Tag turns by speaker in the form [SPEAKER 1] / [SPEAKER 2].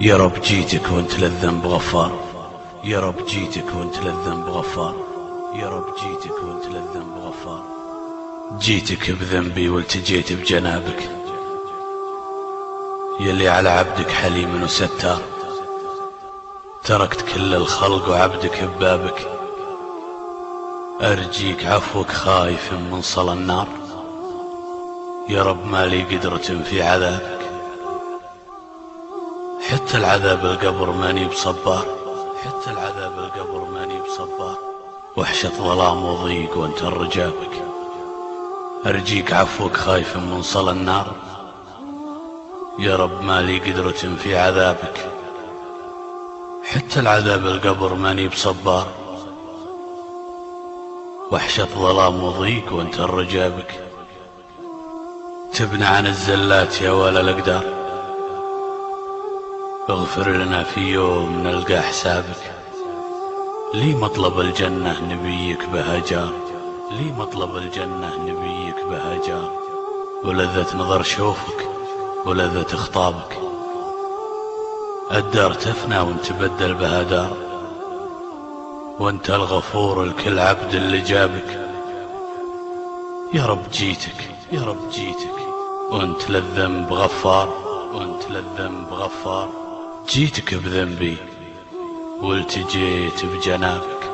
[SPEAKER 1] يا رب جيتك وانت للذنب غفار، يا رب جيتك وانت للذنب غفار، يا رب جيتك وانت للذنب غفار. جيتك بذنبي والتجيت بجنابك، يلي على عبدك حليم وستار. تركت كل الخلق وعبدك ببابك، أرجيك عفوك خايف من صلى النار. يا رب ما لي قدرة في عذابك، حتى العذاب القبر ماني بصبار، حتى العذاب القبر ماني بصبار. وحشة ظلام وضيق وانت رجابك، أرجيك عفوك خايف من صلى النار. يا رب ما لي قدرة في عذابك، حتى العذاب القبر ماني بصبار. وحشة ظلام وضيق وانت رجابك، تبنى عن الزلات يا ولا الأقدار. اغفر لنا في يوم نلقى حسابك، لي مطلب الجنة نبيك بها جار، لي مطلب الجنة نبيك بها جار. ولذة نظر شوفك ولذة خطابك، الدار تفنى ونتبدل بها دار. وانت الغفور الكل عبد اللي جابك، يا رب جيتك يا رب جيتك وانت للذنب غفار، وانت للذنب غفار. جيتك بذنبي والتجيت بجنابك،